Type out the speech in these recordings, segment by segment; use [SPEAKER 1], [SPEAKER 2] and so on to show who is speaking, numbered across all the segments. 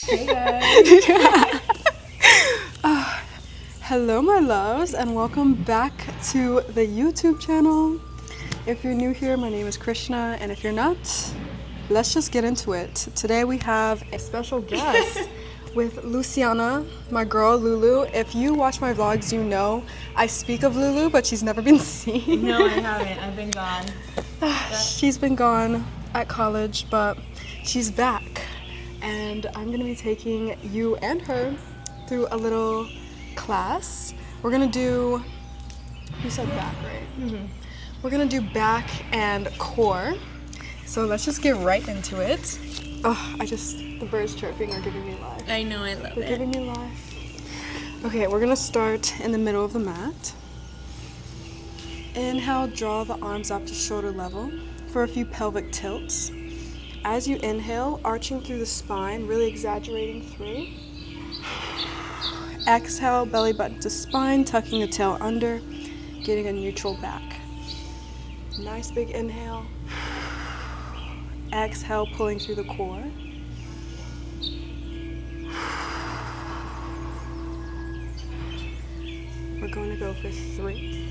[SPEAKER 1] Hey guys.
[SPEAKER 2] Hello my loves and welcome back to the YouTube channel. If you're new here, my name is Krishna, and if you're not, let's just get into it. Today we have a special guest with Luciana, my girl Lulu. If you watch my vlogs, you know I speak of Lulu, but she's never been seen.
[SPEAKER 1] No, I haven't. I've been gone.
[SPEAKER 2] She's been gone at college, but she's back. And I'm gonna be taking you and her through a little class. We're gonna do, you said back, right? Mm-hmm. We're gonna do back and core. So let's just get right into it. Oh, the birds chirping are giving me life.
[SPEAKER 1] I know, I love
[SPEAKER 2] They're
[SPEAKER 1] it.
[SPEAKER 2] giving me life. Okay, we're gonna start in the middle of the mat. Inhale, draw the arms up to shoulder level for a few pelvic tilts. As you inhale, arching through the spine, really exaggerating through. Exhale, belly button to spine, tucking the tail under, getting a neutral back. Nice big inhale. Exhale, pulling through the core. We're going to go for 3.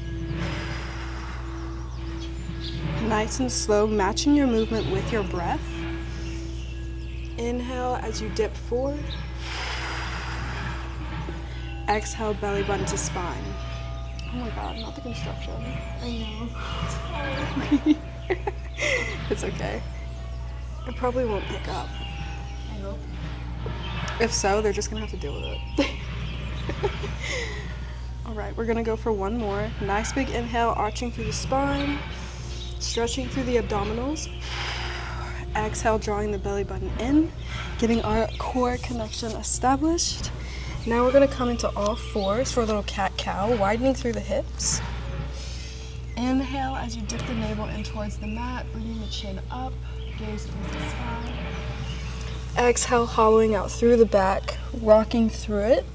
[SPEAKER 2] Nice and slow, matching your movement with your breath. Inhale as you dip forward. Exhale, belly button to spine. Oh my god, not the construction.
[SPEAKER 1] I know.
[SPEAKER 2] It's okay. It probably won't pick up.
[SPEAKER 1] I hope.
[SPEAKER 2] If so, they're just gonna have to deal with it. Alright, we're gonna go for one more. Nice big inhale, arching through the spine, stretching through the abdominals. Exhale, drawing the belly button in, getting our core connection established. Now we're gonna come into all fours for a little cat-cow, widening through the hips. Inhale as you dip the navel in towards the mat, bringing the chin up, gaze towards the sky. Exhale, hollowing out through the back, rocking through it.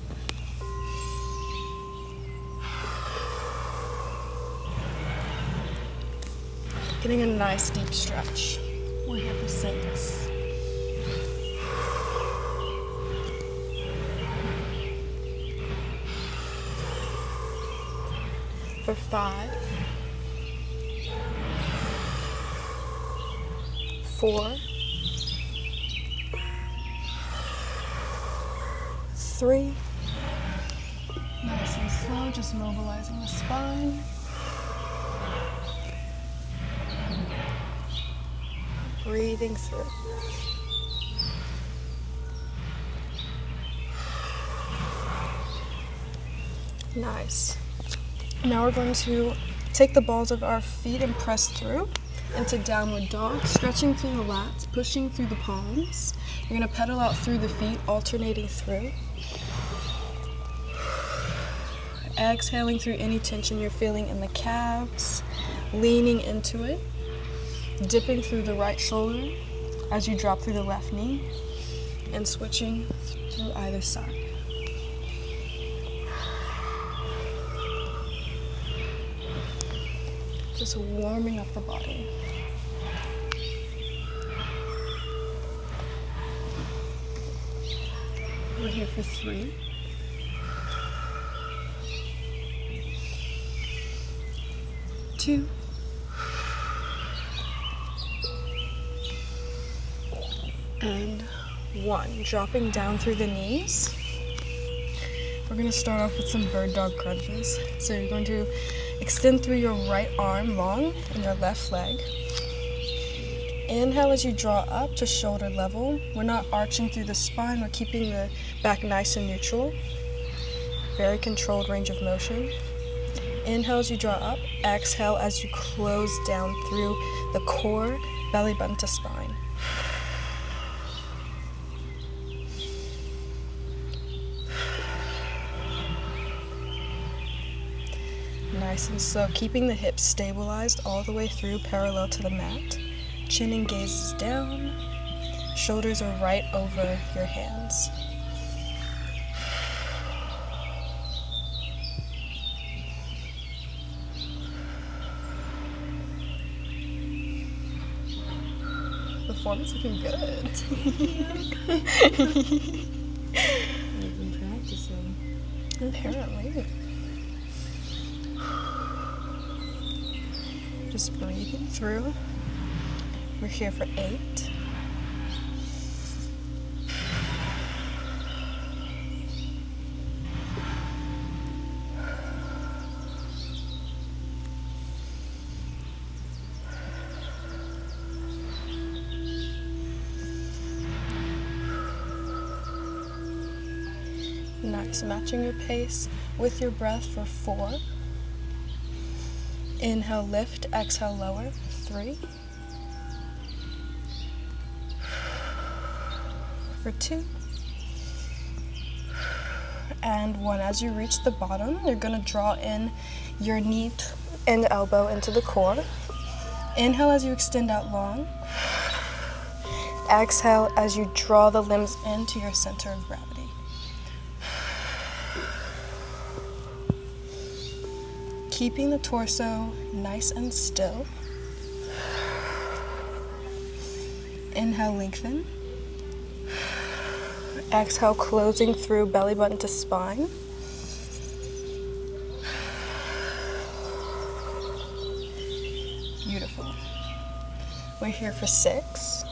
[SPEAKER 2] Getting a nice deep stretch. We're here for 6. For 5. 4. 3. Nice and slow, just mobilizing the spine. Breathing through. Nice. Now we're going to take the balls of our feet and press through into downward dog, stretching through the lats, pushing through the palms. You're going to pedal out through the feet, alternating through. Exhaling through any tension you're feeling in the calves, leaning into it. Dipping through the right shoulder as you drop through the left knee, and switching through either side. Just warming up the body. We're here for 3. 2. And 1. Dropping down through the knees. We're going to start off with some bird dog crunches. So you're going to extend through your right arm long and your left leg. Inhale as you draw up to shoulder level. We're not arching through the spine, we're keeping the back nice and neutral. Very controlled range of motion. Inhale as you draw up. Exhale as you close down through the core, belly button to spine. Nice and slow, keeping the hips stabilized all the way through parallel to the mat. Chin and gaze is down. Shoulders are right over your hands. Form is looking good.
[SPEAKER 1] I've been practicing.
[SPEAKER 2] Apparently. Just breathing through. We're here for 8. Nice, matching your pace with your breath for 4. Inhale, lift, exhale, lower, 3. For 2. And 1. As you reach the bottom, you're gonna draw in your knee and elbow into the core. Inhale as you extend out long. Exhale as you draw the limbs into your center of gravity. Keeping the torso nice and still. Inhale, lengthen. Exhale, closing through belly button to spine. Beautiful. We're here for 6.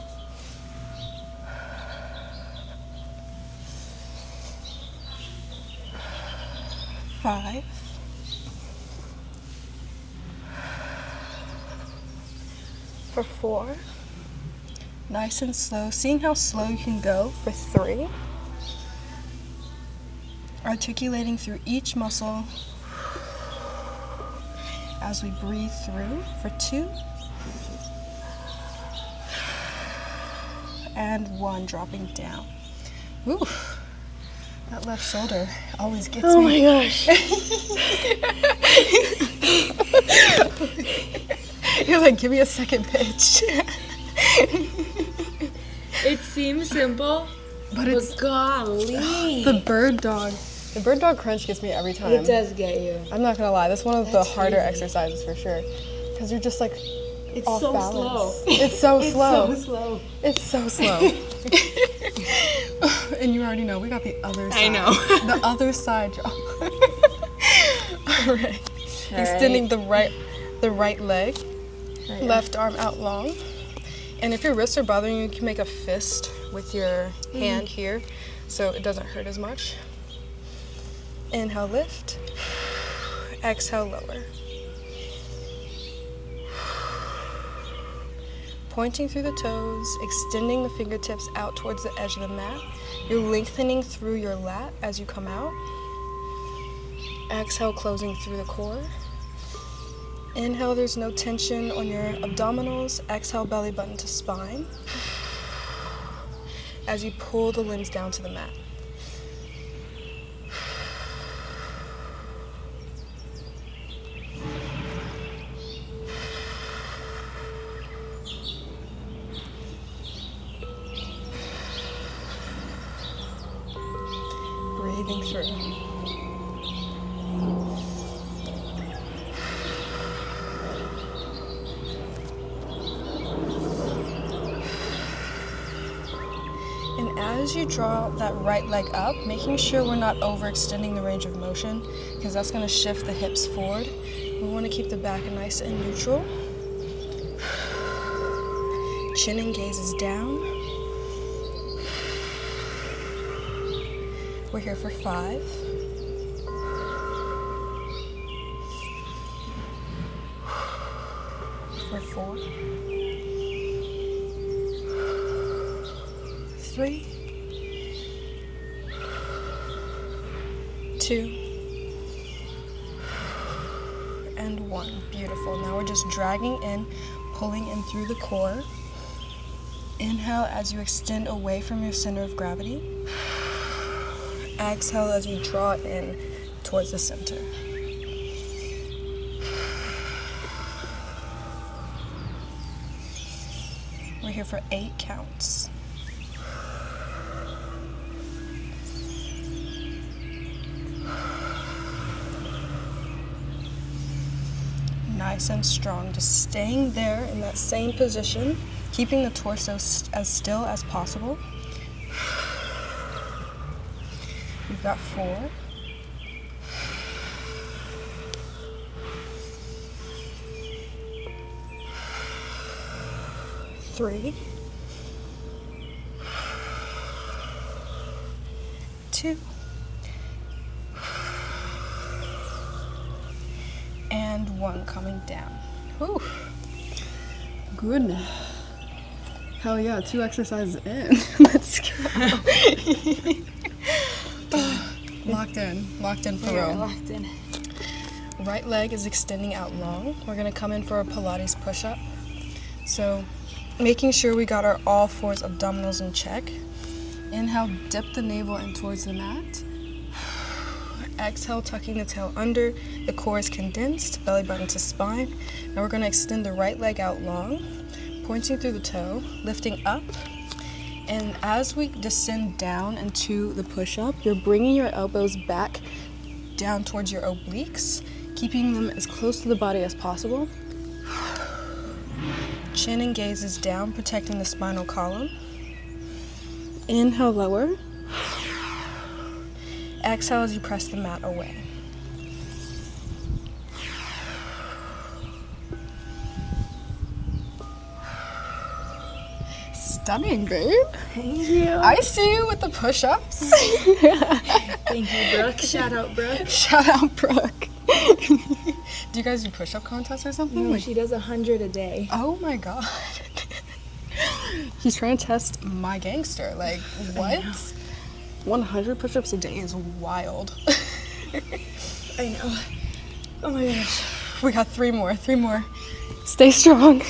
[SPEAKER 2] 5. For 4. Nice and slow. Seeing how slow you can go for 3. Articulating through each muscle as we breathe through for 2. And 1, dropping down. Ooh, that left shoulder always gets me.
[SPEAKER 1] Oh my gosh.
[SPEAKER 2] You're like, give me a second pitch.
[SPEAKER 1] It seems simple,
[SPEAKER 2] But it's
[SPEAKER 1] golly.
[SPEAKER 2] the bird dog. The bird dog crunch gets me every time.
[SPEAKER 1] It does get you.
[SPEAKER 2] I'm not gonna lie, that's one of the
[SPEAKER 1] That's
[SPEAKER 2] harder
[SPEAKER 1] crazy.
[SPEAKER 2] exercises for sure. Because you're just like
[SPEAKER 1] It's
[SPEAKER 2] off
[SPEAKER 1] so
[SPEAKER 2] balance.
[SPEAKER 1] slow.
[SPEAKER 2] It's so
[SPEAKER 1] It's
[SPEAKER 2] slow.
[SPEAKER 1] so slow.
[SPEAKER 2] It's so slow. And you already know we got the other side.
[SPEAKER 1] I know.
[SPEAKER 2] The other side, y'all. All right. Extending the right leg, left arm out long. And if your wrists are bothering you, you can make a fist with your hand here so it doesn't hurt as much. Inhale, lift. Exhale, lower. Pointing through the toes, extending the fingertips out towards the edge of the mat. You're lengthening through your lat as you come out. Exhale, closing through the core. Inhale, there's no tension on your abdominals. Exhale, belly button to spine. As you pull the limbs down to the mat. Breathing through. And as you draw that right leg up, making sure we're not overextending the range of motion, because that's going to shift the hips forward. We want to keep the back nice and neutral. Chin and gaze is down. We're here for 5. 4. 3. 2. And 1. Beautiful. Now we're just dragging in, pulling in through the core. Inhale as you extend away from your center of gravity. Exhale as you draw in towards the center. We're here for 8 counts. Nice and strong, just staying there in that same position, keeping the torso as still as possible. You've got 4. 3, 2, and 1 coming down. Whew.
[SPEAKER 3] Good. Hell yeah, 2 exercises in. Let's go. Locked in for real.
[SPEAKER 1] Locked in.
[SPEAKER 2] Right leg is extending out long. We're gonna come in for a Pilates push-up. So making sure we got our all 4s abdominals in check. Inhale, dip the navel in towards the mat. Exhale, tucking the tail under. The core is condensed, belly button to spine. Now we're gonna extend the right leg out long, pointing through the toe, lifting up. And as we descend down into the push-up, you're bringing your elbows back down towards your obliques, keeping them as close to the body as possible. Chin and gaze is down, protecting the spinal column. Inhale, lower. Exhale as you press the mat away. Stunning, babe.
[SPEAKER 1] Thank you.
[SPEAKER 2] I see you with the push-ups.
[SPEAKER 1] Thank you, Brooke. Shout out, Brooke.
[SPEAKER 2] Shout out, Brooke. Do you guys do push-up contests or something?
[SPEAKER 1] No, she does 100 a day.
[SPEAKER 2] Oh my god. He's trying to test my gangster. Like, what? 100 push-ups a day is wild.
[SPEAKER 1] I know. Oh my gosh.
[SPEAKER 2] We got 3 more. Stay strong.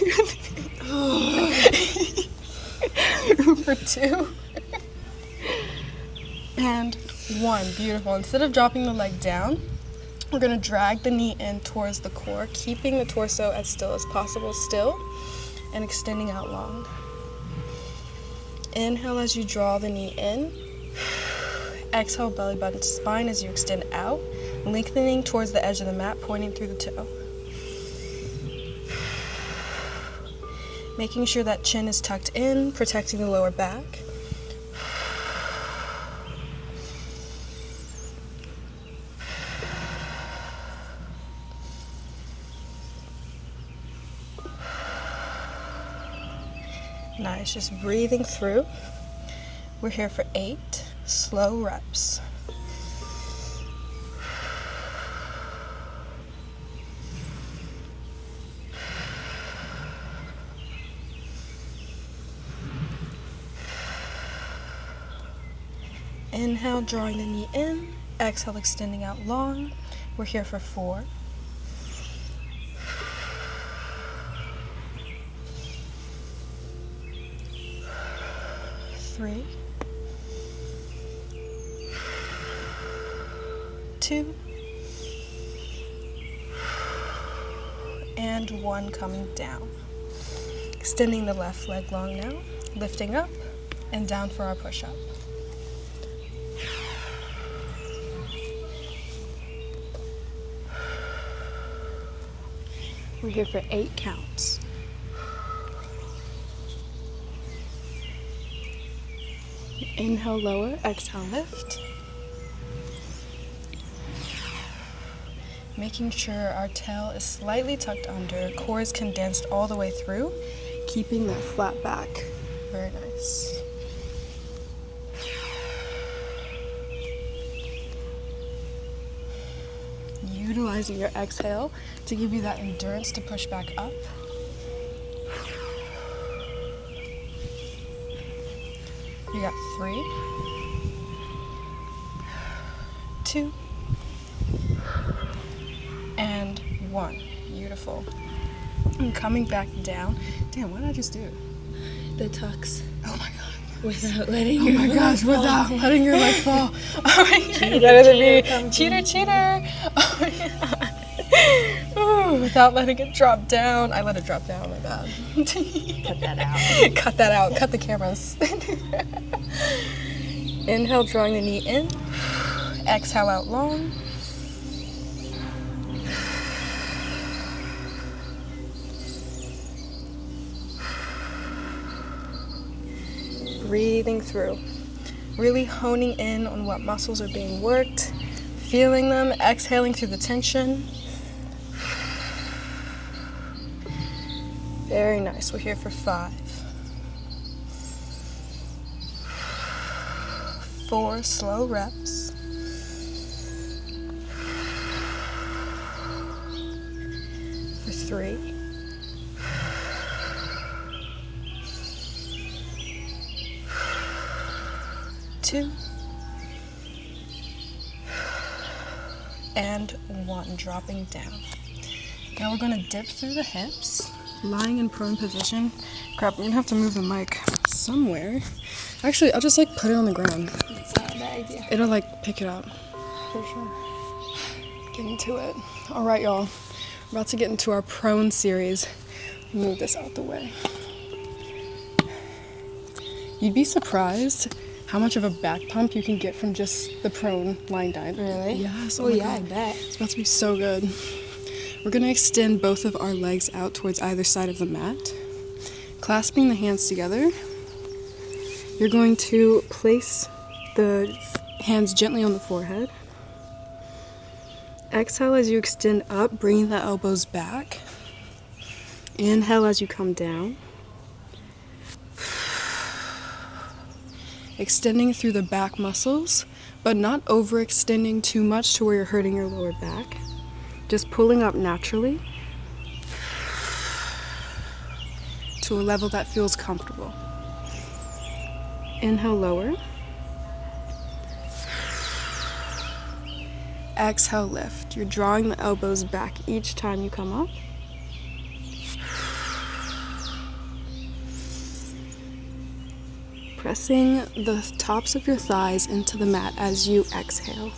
[SPEAKER 2] For 2. And 1. Beautiful. Instead of dropping the leg down, we're going to drag the knee in towards the core, keeping the torso as still as possible, and extending out long. Inhale as you draw the knee in. Exhale, belly button to spine as you extend out, lengthening towards the edge of the mat, pointing through the toe. Making sure that chin is tucked in, protecting the lower back. Nice, just breathing through. We're here for 8 slow reps. Inhale, drawing the knee in. Exhale, extending out long. We're here for 4. 3, 2, and 1 coming down. Extending the left leg long now, lifting up and down for our push-up. We're here for 8 counts. Inhale, lower. Exhale, lift. Making sure our tail is slightly tucked under, core is condensed all the way through, keeping that flat back. Very nice. Utilizing your exhale to give you that endurance to push back up. You got 3, 2, and 1. Beautiful. And coming back down. Damn, what did I just do?
[SPEAKER 1] The tucks.
[SPEAKER 2] Oh my god.
[SPEAKER 1] Without letting
[SPEAKER 2] Oh
[SPEAKER 1] your
[SPEAKER 2] my gosh,
[SPEAKER 1] leg
[SPEAKER 2] without
[SPEAKER 1] fall.
[SPEAKER 2] letting your leg fall. Oh my god.
[SPEAKER 1] Cheater,
[SPEAKER 2] Better than me.
[SPEAKER 1] come
[SPEAKER 2] Cheater. Oh my god. Ooh, without letting it drop down. I let it drop down, my bad.
[SPEAKER 1] Cut that out.
[SPEAKER 2] Cut that out. Cut the cameras. Inhale, drawing the knee in. Exhale out long. breathing through. Really honing in on what muscles are being worked, feeling them, exhaling through the tension. Very nice. We're here for 5. 4 slow reps. For 3. Two. And 1. Dropping down. Now we're going to dip through the hips. Lying in prone position. Crap, I'm gonna have to move the mic somewhere. Actually, I'll just like put it on the ground.
[SPEAKER 1] That's not a bad idea.
[SPEAKER 2] It'll like pick it up.
[SPEAKER 1] For sure.
[SPEAKER 2] Get into it. All right, y'all. We're about to get into our prone series. Move this out the way. You'd be surprised how much of a back pump you can get from just the prone lying down.
[SPEAKER 1] Really?
[SPEAKER 2] Yes.
[SPEAKER 1] Oh, yeah, I bet.
[SPEAKER 2] It's about to be so good. We're going to extend both of our legs out towards either side of the mat. Clasping the hands together, you're going to place the hands gently on the forehead. Exhale as you extend up, bringing the elbows back. Inhale as you come down. Extending through the back muscles, but not overextending too much to where you're hurting your lower back. Just pulling up naturally to a level that feels comfortable. Inhale, lower. Exhale, lift. You're drawing the elbows back each time you come up. Pressing the tops of your thighs into the mat as you exhale.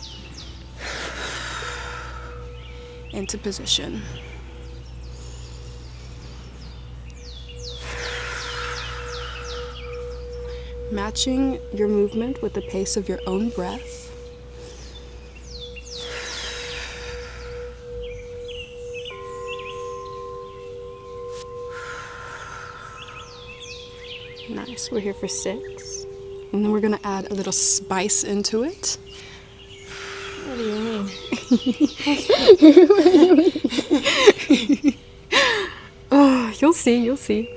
[SPEAKER 2] Into position. Matching your movement with the pace of your own breath. Nice, we're here for 6. And then we're gonna add a little spice into it.
[SPEAKER 1] What do you mean?
[SPEAKER 2] Oh, you'll see.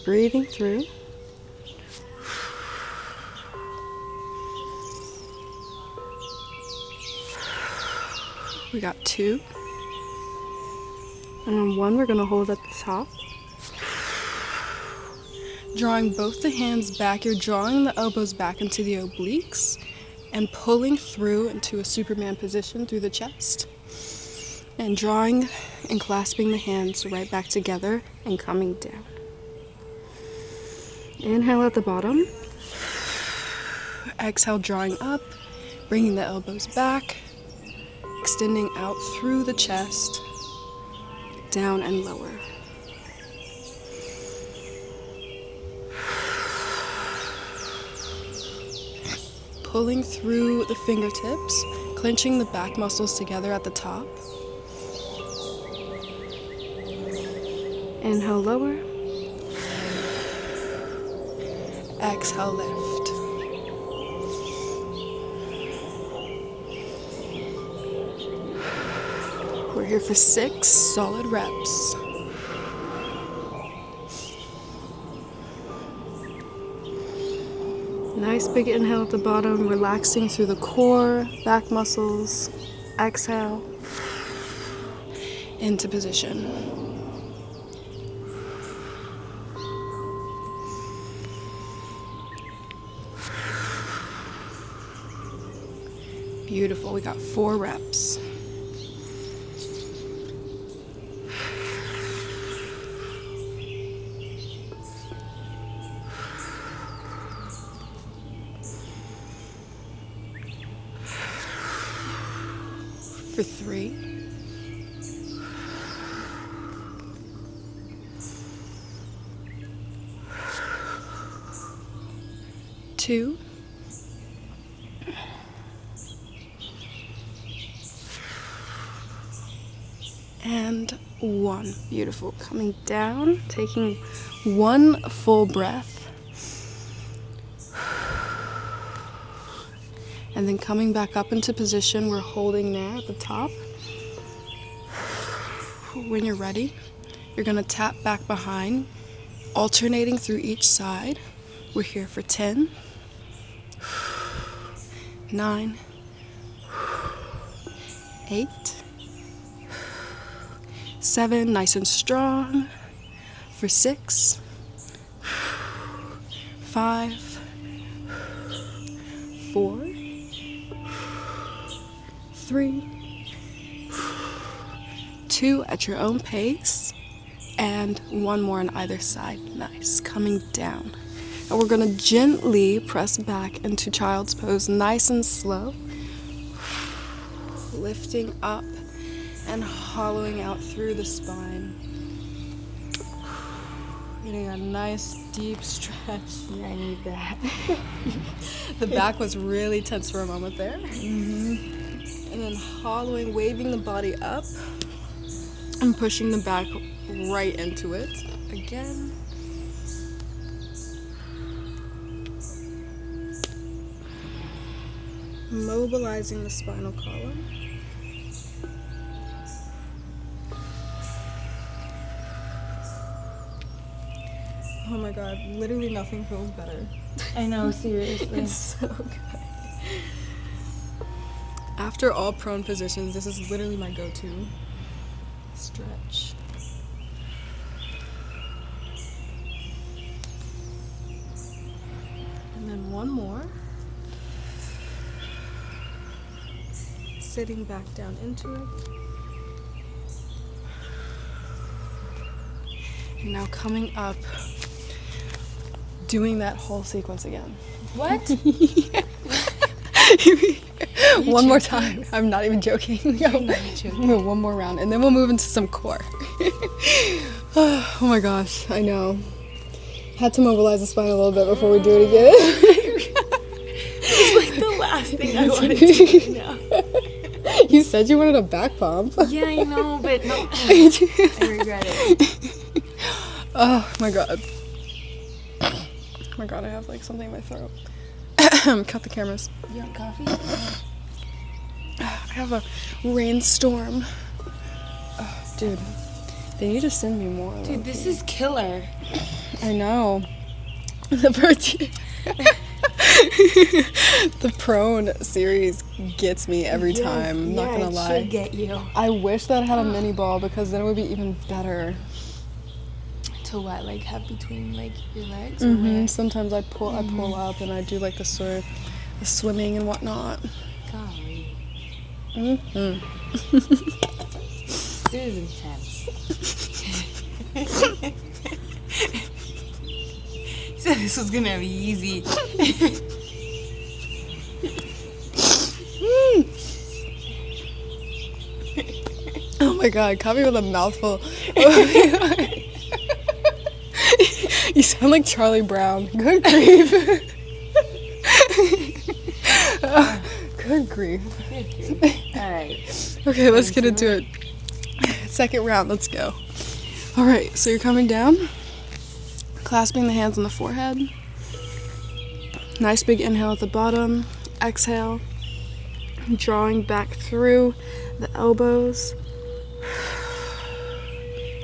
[SPEAKER 2] Breathing through. We got 2. And on 1, we're gonna hold at the top. Drawing both the hands back, you're drawing the elbows back into the obliques and pulling through into a Superman position through the chest. And drawing and clasping the hands right back together and coming down. Inhale at the bottom. Exhale, drawing up, bringing the elbows back, extending out through the chest, down and lower. Pulling through the fingertips, clenching the back muscles together at the top. Inhale, lower. Exhale, lift. We're here for 6 solid reps. Nice big inhale at the bottom, relaxing through the core, back muscles. Exhale, into position. Beautiful, we got 4 reps. For 3. 2. And 1. Beautiful. Coming down, taking One full breath. And then coming back up into position, we're holding there at the top. When you're ready, you're gonna tap back behind, alternating through each side. We're here for 10, 9, 8, 7, nice and strong, for 6, 5, 4, 3, 2 at your own pace, and one more on either side. Nice. Coming down. And we're gonna gently press back into child's pose, nice and slow. Lifting up and hollowing out through the spine. Getting a nice deep stretch.
[SPEAKER 1] Yeah, I need that.
[SPEAKER 2] The back was really tense for a moment there. And then hollowing, waving the body up and pushing the back right into it. Again. Mobilizing the spinal column. Oh my god, literally nothing feels better.
[SPEAKER 1] I know, seriously.
[SPEAKER 2] It's so good. After all prone positions, this is literally my go-to. Stretch. And then one more. Sitting back down into it. And now coming up, doing that whole sequence again.
[SPEAKER 1] What?
[SPEAKER 2] One more time. I'm not even joking.
[SPEAKER 1] joking.
[SPEAKER 2] One more round, and then we'll move into some core. Oh my gosh, I know. Had to mobilize the spine a little bit before we do it again.
[SPEAKER 1] It's like the last thing I wanted to do now.
[SPEAKER 2] You said you wanted a back pump.
[SPEAKER 1] Yeah, I know, but no. I regret it.
[SPEAKER 2] Oh my god. Oh my god, I have like something in my throat. Cut the cameras.
[SPEAKER 1] You want coffee?
[SPEAKER 2] I have a rainstorm. Oh, dude, they need to send me more.
[SPEAKER 1] Dude, this is killer.
[SPEAKER 2] I know. The prone series gets me every time. Not gonna lie.
[SPEAKER 1] It should get you.
[SPEAKER 2] I wish that I had a mini ball because then it would be even better.
[SPEAKER 1] To what? Like have between like your legs? Or where?
[SPEAKER 2] Sometimes I pull up and I do like the sort of the swimming and whatnot.
[SPEAKER 1] Golly.
[SPEAKER 2] Mm-hmm.
[SPEAKER 1] This is intense. You said this was gonna be easy.
[SPEAKER 2] Oh my god, caught me with a mouthful. You sound like Charlie Brown. Good grief. Good grief.
[SPEAKER 1] Alright.
[SPEAKER 2] Okay, let's get into it. Second round, let's go. Alright, so you're coming down, clasping the hands on the forehead. Nice big inhale at the bottom. Exhale. Drawing back through the elbows.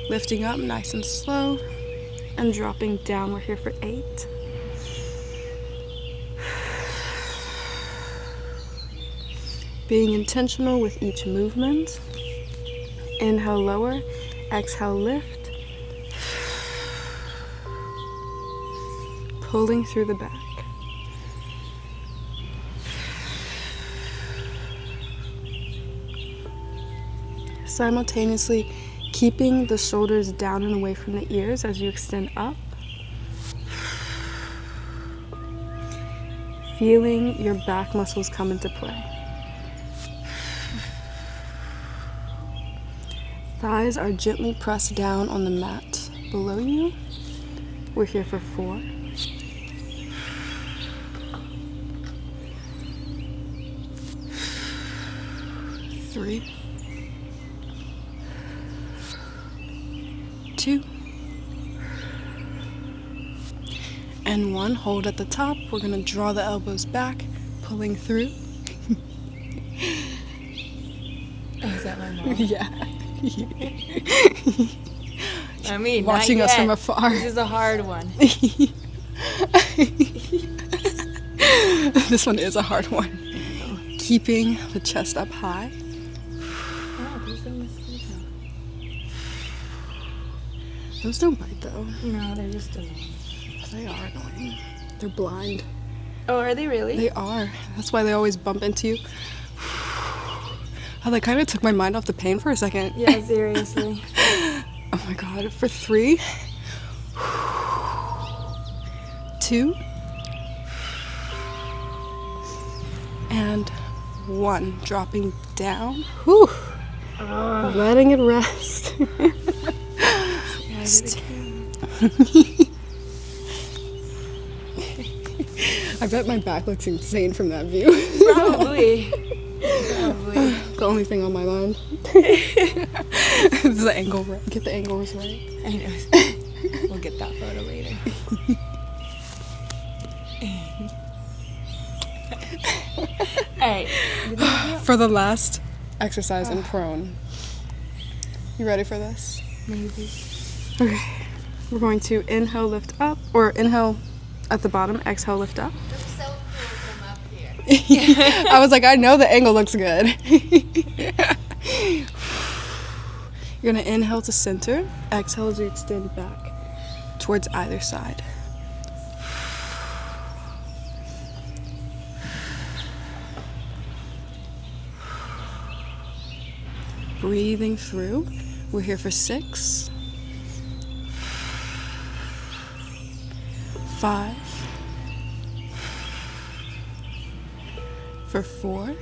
[SPEAKER 2] Lifting up nice and slow. And dropping down. We're here for 8. Being intentional with each movement. Inhale, lower. Exhale, lift. Pulling through the back. Simultaneously keeping the shoulders down and away from the ears as you extend up. Feeling your back muscles come into play. Thighs are gently pressed down on the mat below you. We're here for 4. 3. 2. and 1. Hold at the top. We're going to draw the elbows back, pulling through.
[SPEAKER 1] Oh, is that my mom?
[SPEAKER 2] Yeah.
[SPEAKER 1] I mean,
[SPEAKER 2] Watching
[SPEAKER 1] not
[SPEAKER 2] us
[SPEAKER 1] yet.
[SPEAKER 2] from afar.
[SPEAKER 1] This is a hard one.
[SPEAKER 2] This one is a hard one. Keeping the chest up high.
[SPEAKER 1] Oh, these are mosquitoes.
[SPEAKER 2] Those don't bite though.
[SPEAKER 1] No, they're just annoying.
[SPEAKER 2] They are annoying. They're blind.
[SPEAKER 1] Oh, are they really?
[SPEAKER 2] They are. That's why they always bump into you. Oh, that kind of took my mind off the pain for a second.
[SPEAKER 1] Yeah, seriously.
[SPEAKER 2] Oh my god. For 3, 2, and 1. Dropping down. Whew. Letting it rest. I bet my back looks insane from that view.
[SPEAKER 1] Probably. Probably.
[SPEAKER 2] The only thing on my mind is the angle. Get the angles right.
[SPEAKER 1] I know. We'll get that photo later. Alright.
[SPEAKER 2] For the last exercise in prone. You ready for this?
[SPEAKER 1] Maybe.
[SPEAKER 2] Okay. We're going to inhale, lift up, or inhale at the bottom, exhale, lift up.
[SPEAKER 3] Looks so cool from up here.
[SPEAKER 2] I was like, I know the angle looks good. You're gonna inhale to center, exhale as you extend back towards either side. Breathing through. We're here for 6, 5, for 4,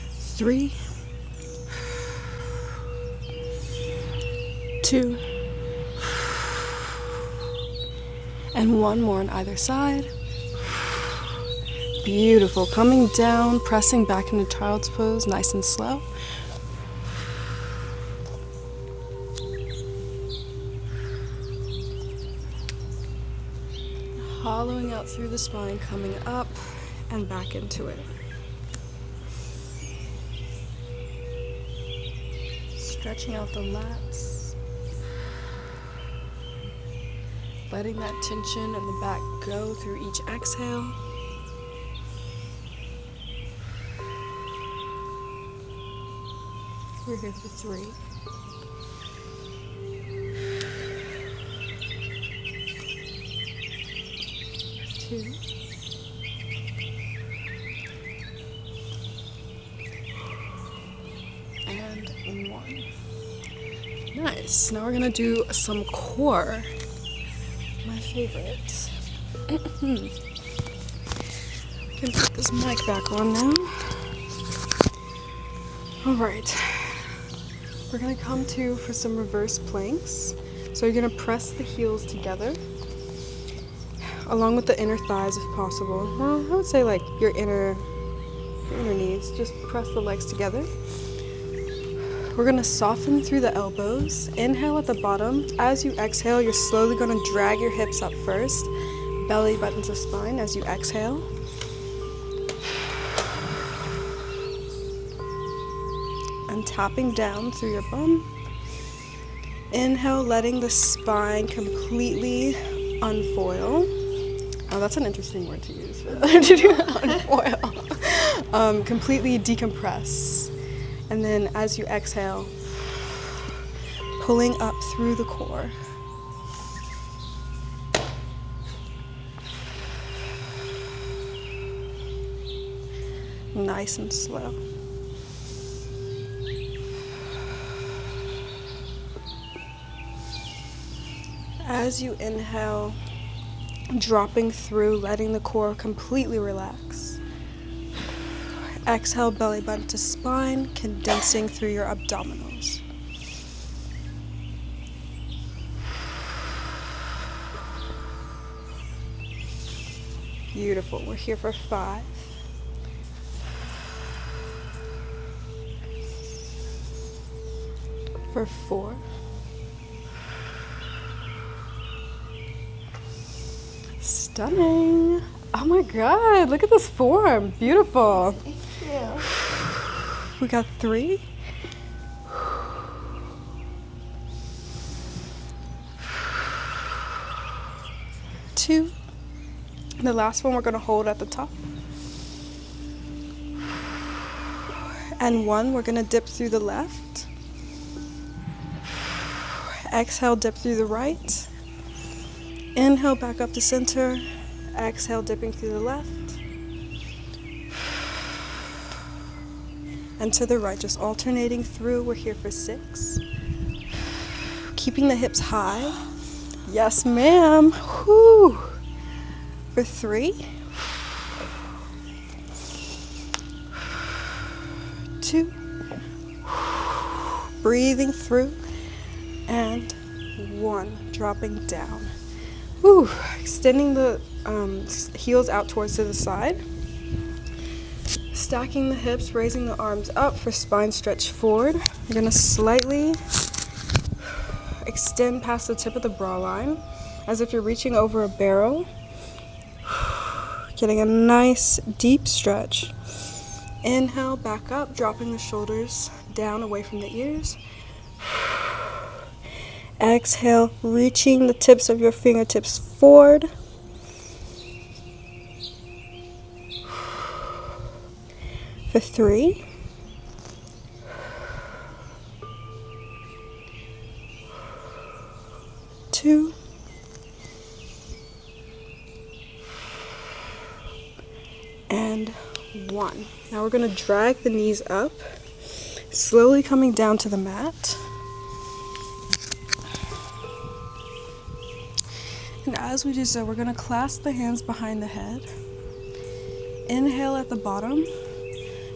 [SPEAKER 2] 3, 2, and 1 more on either side. Beautiful. Coming down, pressing back into child's pose, nice and slow. Hollowing out through the spine, coming up and back into it. Stretching out the lats. Letting that tension in the back go through each exhale. We're here for 3. 2. And 1. Nice. Now we're gonna do some core. My favorite. We can put this mic back on now. Alright. We're gonna come to for some reverse planks. So you're gonna press the heels together along with the inner thighs if possible. Well, I would say like your inner knees. Just press the legs together. We're gonna soften through the elbows. Inhale at the bottom. As you exhale, you're slowly gonna drag your hips up first. Belly button to spine as you exhale. And tapping down through your bum. Inhale, letting the spine completely unfoil. Oh, that's an interesting word to use. Unfoil. Completely decompress. And then as you exhale, pulling up through the core. Nice and slow. As you inhale, dropping through, letting the core completely relax. Exhale, belly button to spine, condensing through your abdominals. Beautiful. We're here for 5. For 4. Stunning. Oh my god, look at this form. Beautiful.
[SPEAKER 1] Thank you.
[SPEAKER 2] We got 3. 2. The last one we're going to hold at the top. And 1, we're going to dip through the left. Exhale, dip through the right. Inhale, back up to center. Exhale, dipping through the left. And to the right, just alternating through. We're here for 6. Keeping the hips high. Yes, ma'am. Whew. For 3. 2. Breathing through. And 1. Dropping down. Whew. Extending the heels out towards to the side. Stacking the hips, raising the arms up for spine stretch forward. You're going to slightly extend past the tip of the bra line as if you're reaching over a barrel. Getting a nice deep stretch. Inhale, back up, dropping the shoulders down away from the ears. Exhale, reaching the tips of your fingertips forward. For 3. 2. And 1. Now we're going to drag the knees up, slowly coming down to the mat. And as we do so, we're going to clasp the hands behind the head. Inhale at the bottom.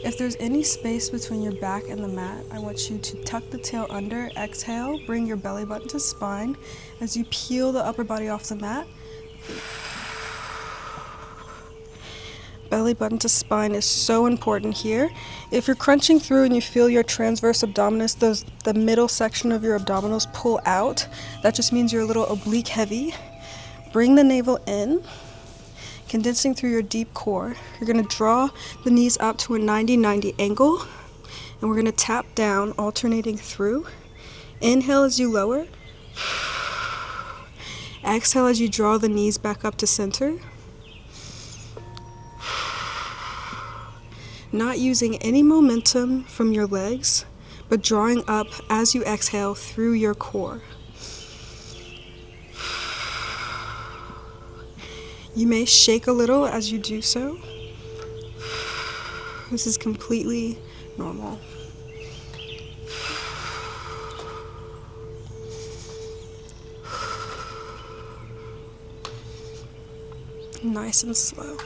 [SPEAKER 2] If there's any space between your back and the mat, I want you to tuck the tail under. Exhale, bring your belly button to spine as you peel the upper body off the mat. Belly button to spine is so important here. If you're crunching through and you feel your transverse abdominis, the middle section of your abdominals pull out, that just means you're a little oblique heavy. Bring the navel in, condensing through your deep core. You're going to draw the knees up to a 90-90 angle, and we're going to tap down, alternating through. Inhale as you lower. Exhale as you draw the knees back up to center. Not using any momentum from your legs, but drawing up as you exhale through your core. You may shake a little as you do so. This is completely normal. Nice and slow.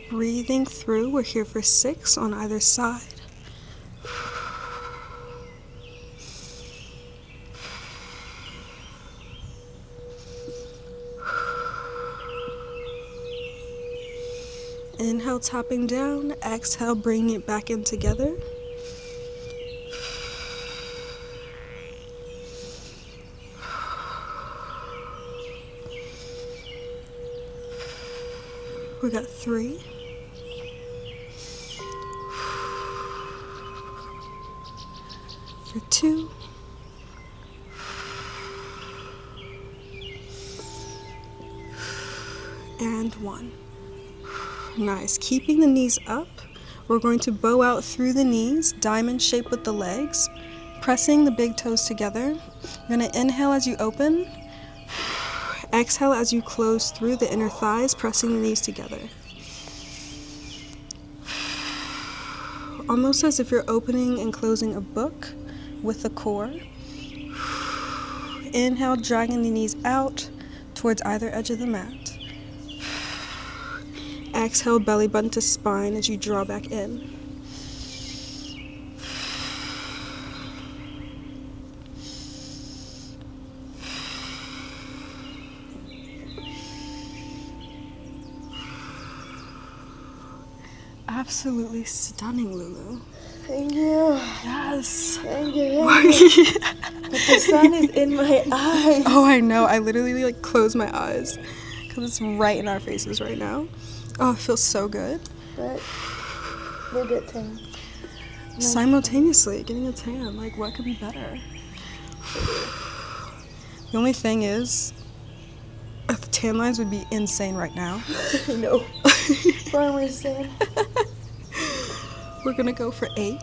[SPEAKER 2] Breathing through, we're here for 6 on either side. Inhale, tapping down. Exhale, bringing it back in together. We got 3. For 2. And 1. Nice. Keeping the knees up, we're going to bow out through the knees, diamond shape with the legs, pressing the big toes together. You're going to inhale as you open. Exhale as you close through the inner thighs, pressing the knees together. Almost as if you're opening and closing a book with the core. Inhale, dragging the knees out towards either edge of the mat. Exhale, belly button to spine as you draw back in. absolutely stunning, Lulu.
[SPEAKER 1] Thank you.
[SPEAKER 2] Yes.
[SPEAKER 1] Thank you. But the sun is in my eyes.
[SPEAKER 2] Oh, I know. I literally like close my eyes because it's right in our faces right now. Oh, it feels so good.
[SPEAKER 1] But we'll get tan.
[SPEAKER 2] Simultaneously getting a tan. Like, what could be better? The only thing is, the tan lines would be insane right now.
[SPEAKER 1] I know. Farmer's tan.
[SPEAKER 2] We're gonna go for 8.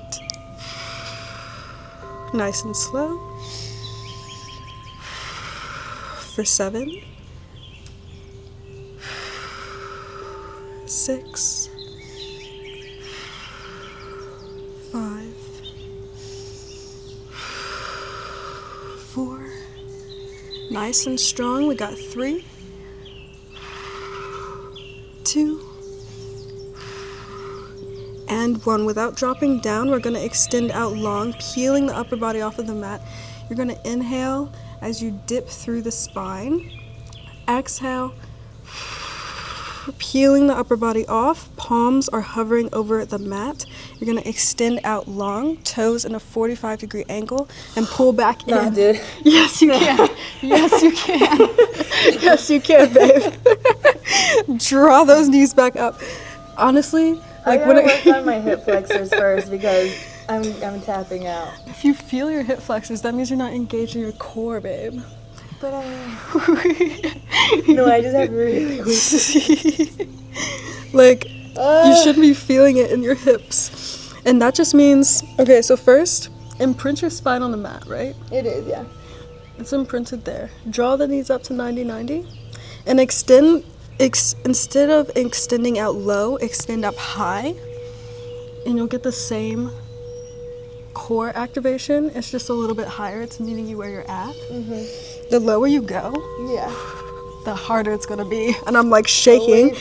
[SPEAKER 2] Nice and slow. For 7. 6. 5. 4. Nice and strong. We got 3. 2. And 1. Without dropping down, we're going to extend out long, peeling the upper body off of the mat. You're going to inhale as you dip through the spine. Exhale, peeling the upper body off. Palms are hovering over the mat. You're going to extend out long, toes in a 45-degree angle, and pull back in.
[SPEAKER 1] Nah, dude.
[SPEAKER 2] Yes, you can. Yes, you can. Yes, you can, babe. Draw those knees back up. Honestly, like
[SPEAKER 1] I gotta work on my hip flexors first because I'm tapping out.
[SPEAKER 2] if you feel your hip flexors, that means you're not engaging your core, babe.
[SPEAKER 1] But no, I just have really weak.
[SPEAKER 2] Like, you should be feeling it in your hips. And that just means, okay, so first, imprint your spine on the mat, right?
[SPEAKER 1] It is, yeah.
[SPEAKER 2] It's imprinted there. Draw the knees up to 90-90 and extend, instead of extending out low, extend up high, and you'll get the same core activation. It's just a little bit higher. It's meeting you where you're at. The lower you go,
[SPEAKER 1] Yeah.
[SPEAKER 2] the harder it's gonna be. And I'm like shaking.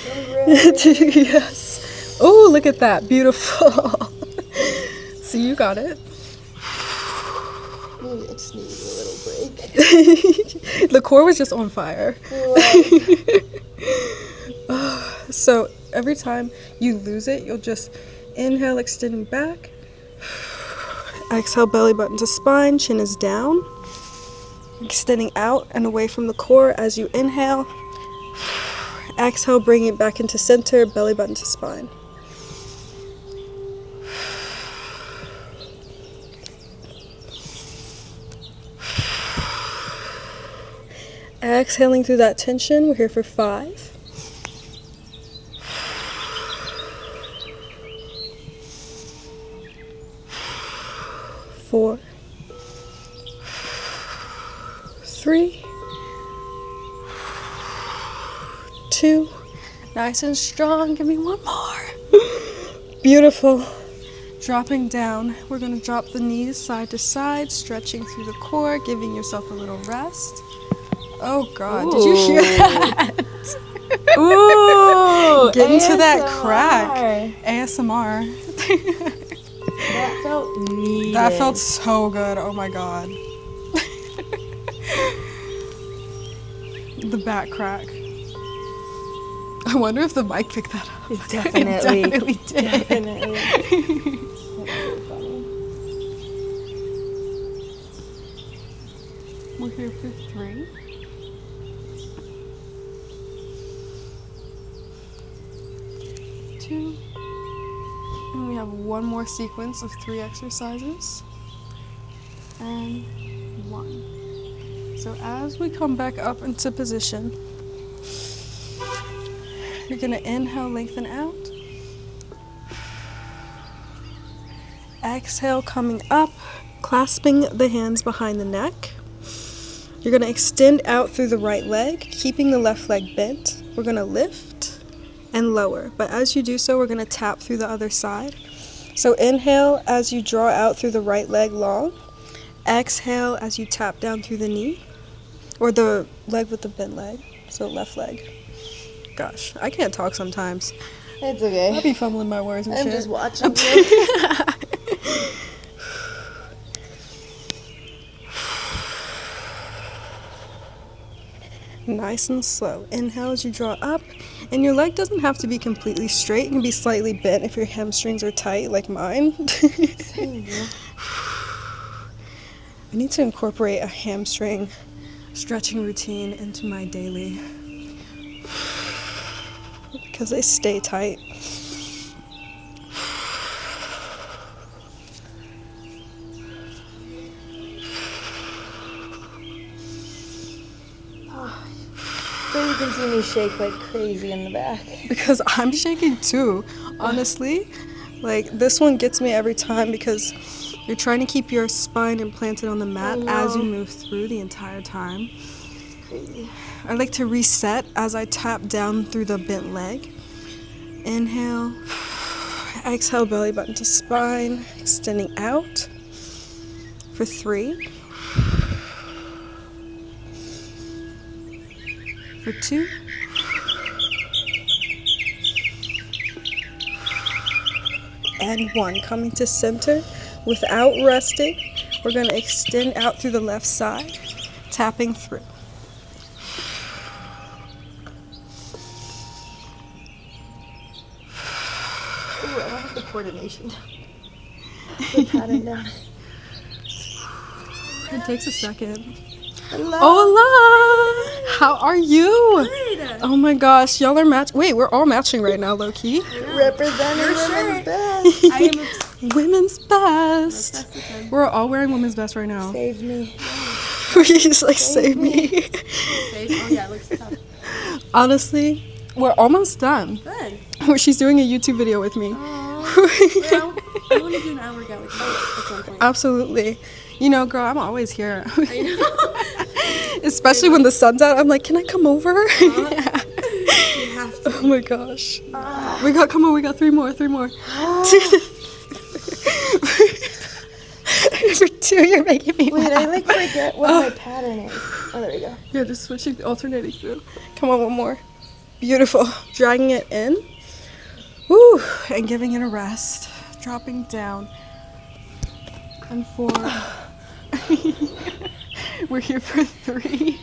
[SPEAKER 1] Wait,
[SPEAKER 2] Yes. Oh, look at that. Beautiful. So you got it.
[SPEAKER 1] maybe I just need a little break.
[SPEAKER 2] The core was just on fire. So every time you lose it, you'll just inhale, extending back. Exhale, belly button to spine, chin is down. Extending out and away from the core as you inhale. Exhale, bring it back into center, belly button to spine. Exhaling through that tension, we're here for 5. 4. 3. 2. Nice and strong. Give me one more. Beautiful. Dropping down. We're going to drop the knees side to side, stretching through the core, giving yourself a little rest. Oh God, did you hear that?
[SPEAKER 1] Ooh!
[SPEAKER 2] Get into that
[SPEAKER 1] ASMR.
[SPEAKER 2] crack. ASMR.
[SPEAKER 1] That felt needed.
[SPEAKER 2] That felt so good. Oh my God. The back crack. I wonder if the mic picked that up.
[SPEAKER 1] It definitely,
[SPEAKER 2] It definitely did.
[SPEAKER 1] definitely. That's so funny.
[SPEAKER 2] We're here for 3. 2. And we have one more sequence of 3 exercises. And 1. So as we come back up into position, you're gonna inhale, lengthen out. Exhale, coming up, clasping the hands behind the neck. You're gonna extend out through the right leg, keeping the left leg bent. We're gonna lift and lower, but as you do so, we're gonna tap through the other side. So inhale as you draw out through the right leg long. Exhale as you tap down through the knee, or the leg with the bent leg, so left leg. Gosh, I can't talk sometimes.
[SPEAKER 1] It's okay.
[SPEAKER 2] I'll be fumbling my words and
[SPEAKER 1] I'm
[SPEAKER 2] shit.
[SPEAKER 1] just watching you.
[SPEAKER 2] Nice and slow. Inhale as you draw up, And your leg doesn't have to be completely straight. It can be slightly bent if your hamstrings are tight, like mine. I need to incorporate a hamstring stretching routine into my daily because they stay tight.
[SPEAKER 1] So you can see me shake like crazy in the back.
[SPEAKER 2] Because I'm shaking too, honestly. Like, this one gets me every time because you're trying to keep your spine implanted on the mat as you move through the entire time.
[SPEAKER 1] Crazy.
[SPEAKER 2] I like to reset as I tap down through the bent leg. Inhale. Exhale, belly button to spine, extending out for 3. For 2. And 1. Coming to center without resting. We're going to extend out through the left side, tapping through.
[SPEAKER 1] Ooh, I don't have the coordination. The pattern down.
[SPEAKER 2] It takes a second.
[SPEAKER 1] Hello.
[SPEAKER 2] Hola! How are you?
[SPEAKER 1] Good.
[SPEAKER 2] Oh my gosh, y'all are Wait, we're all matching right now, low-key.
[SPEAKER 1] Representing women's best.
[SPEAKER 2] I am women's best. We're all wearing women's best right now.
[SPEAKER 1] Save me.
[SPEAKER 2] He's like, save me.
[SPEAKER 1] Oh yeah, it looks tough.
[SPEAKER 2] Honestly, we're almost done.
[SPEAKER 1] Good.
[SPEAKER 2] She's doing a YouTube video with me.
[SPEAKER 1] Well, I want to do an hour workout with you at some point.
[SPEAKER 2] Absolutely. You know, girl, I'm always here.
[SPEAKER 1] I know.
[SPEAKER 2] Especially when the sun's out, I'm like, can I come over?
[SPEAKER 1] You have to.
[SPEAKER 2] Oh my gosh. We got 3 more. For 2, you're making me
[SPEAKER 1] Wait,
[SPEAKER 2] laugh.
[SPEAKER 1] I like forget what my pattern is. Oh, there we go.
[SPEAKER 2] Yeah, just switching, alternating through. Come on, one more. Beautiful. Dragging it in. Woo, and giving it a rest. Dropping down. And 4. We're here for 3.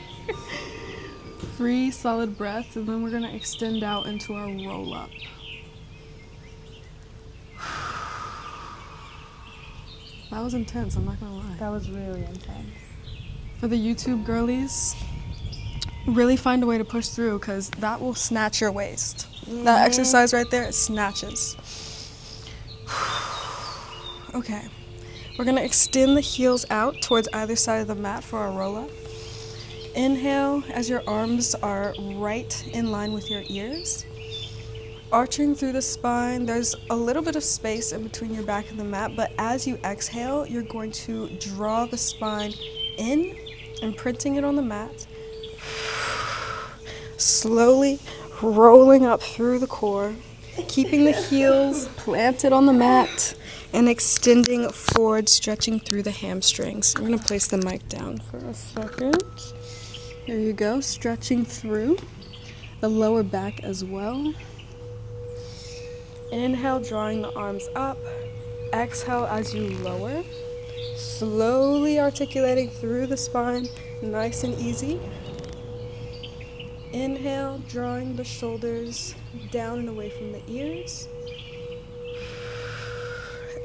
[SPEAKER 2] 3 solid breaths, and then we're gonna extend out into our roll up. That was intense, I'm not gonna lie.
[SPEAKER 1] That was really intense.
[SPEAKER 2] For the YouTube girlies, really find a way to push through because that will snatch your waist. That exercise right there, it snatches. Okay, we're gonna extend the heels out towards either side of the mat for our roll up. Inhale as your arms are right in line with your ears. Arching through the spine, there's a little bit of space in between your back and the mat, but as you exhale, you're going to draw the spine in, imprinting it on the mat. Slowly rolling up through the core, keeping the heels planted on the mat, and extending forward, stretching through the hamstrings. I'm going to place the mic down for a second. There you go, stretching through the lower back as well. Inhale, drawing the arms up. Exhale as you lower. Slowly articulating through the spine, nice and easy. Inhale, drawing the shoulders down and away from the ears.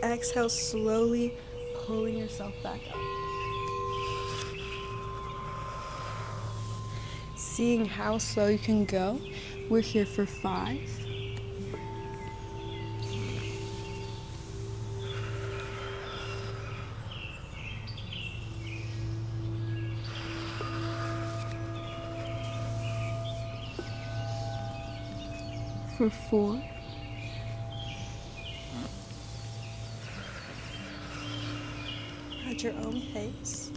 [SPEAKER 2] Exhale, slowly pulling yourself back up. Seeing how slow you can go. We're here for 5. For 4. At your own pace.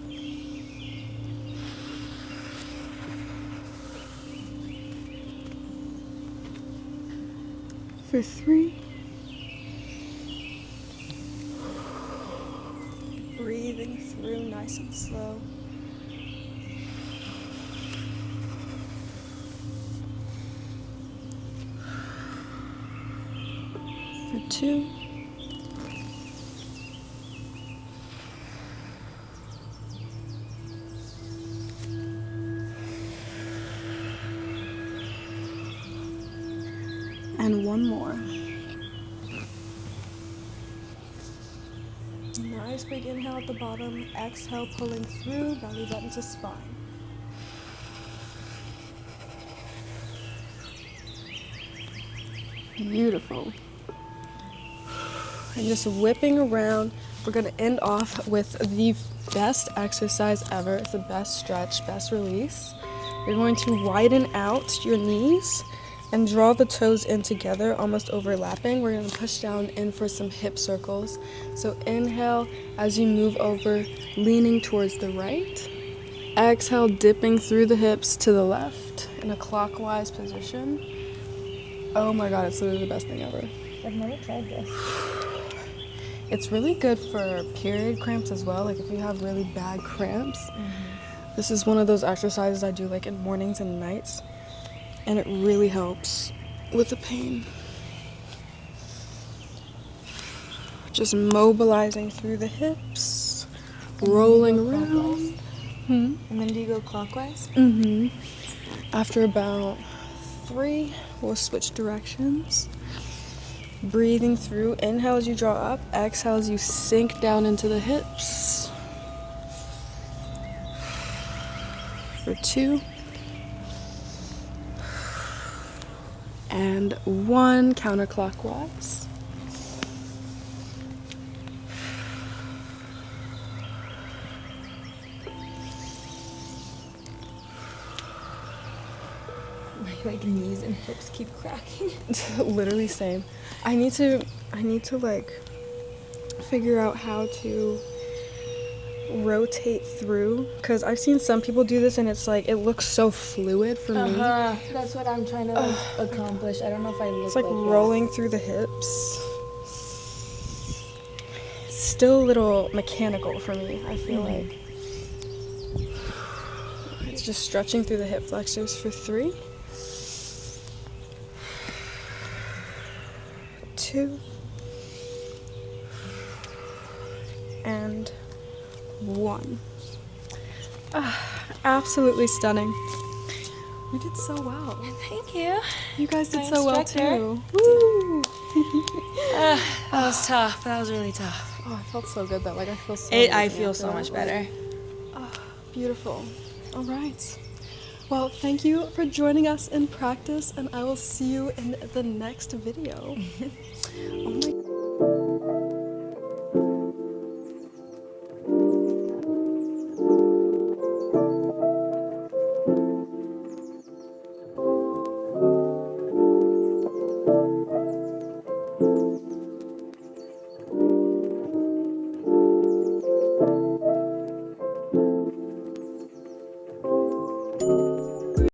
[SPEAKER 2] For 3. Breathing through nice and slow. For 2. one more. Nice big inhale at the bottom. Exhale, pulling through, belly button to spine. Beautiful. And just whipping around. We're gonna end off with the best exercise ever. It's the best stretch, best release. You're going to widen out your knees and draw the toes in together, almost overlapping. We're gonna push down in for some hip circles. So inhale as you move over, leaning towards the right. Exhale, dipping through the hips to the left in a clockwise position. Oh my God, it's literally the best thing ever.
[SPEAKER 1] I've never tried this.
[SPEAKER 2] It's really good for period cramps as well. Like if you have really bad cramps, this is one of those exercises I do like in mornings and nights, and it really helps with the pain. Just mobilizing through the hips, rolling around.
[SPEAKER 1] And then do you go clockwise?
[SPEAKER 2] After about 3, we'll switch directions. Breathing through. Inhale as you draw up. Exhale as you sink down into the hips. For 2. And 1, counterclockwise.
[SPEAKER 1] My like knees and hips keep cracking.
[SPEAKER 2] Literally same. I need to like figure out how to rotate through, because I've seen some people do this and it's like it looks so fluid for me.
[SPEAKER 1] That's what I'm trying to like accomplish. I don't know if I look
[SPEAKER 2] It's like rolling through the hips. It's still a little mechanical for me, I feel like. It's just stretching through the hip flexors for 3. 2. And 1. Absolutely stunning. You did so well.
[SPEAKER 1] Thank you.
[SPEAKER 2] You guys did
[SPEAKER 1] My
[SPEAKER 2] so well
[SPEAKER 1] instructor.
[SPEAKER 2] too. Woo!
[SPEAKER 1] That was tough. That was really tough.
[SPEAKER 2] Oh, I felt so good though. Like I feel so.
[SPEAKER 1] I
[SPEAKER 2] amazing
[SPEAKER 1] feel
[SPEAKER 2] after
[SPEAKER 1] so
[SPEAKER 2] that.
[SPEAKER 1] much better.
[SPEAKER 2] Beautiful. All right. Well, thank you for joining us in practice, and I will see you in the next video. Oh my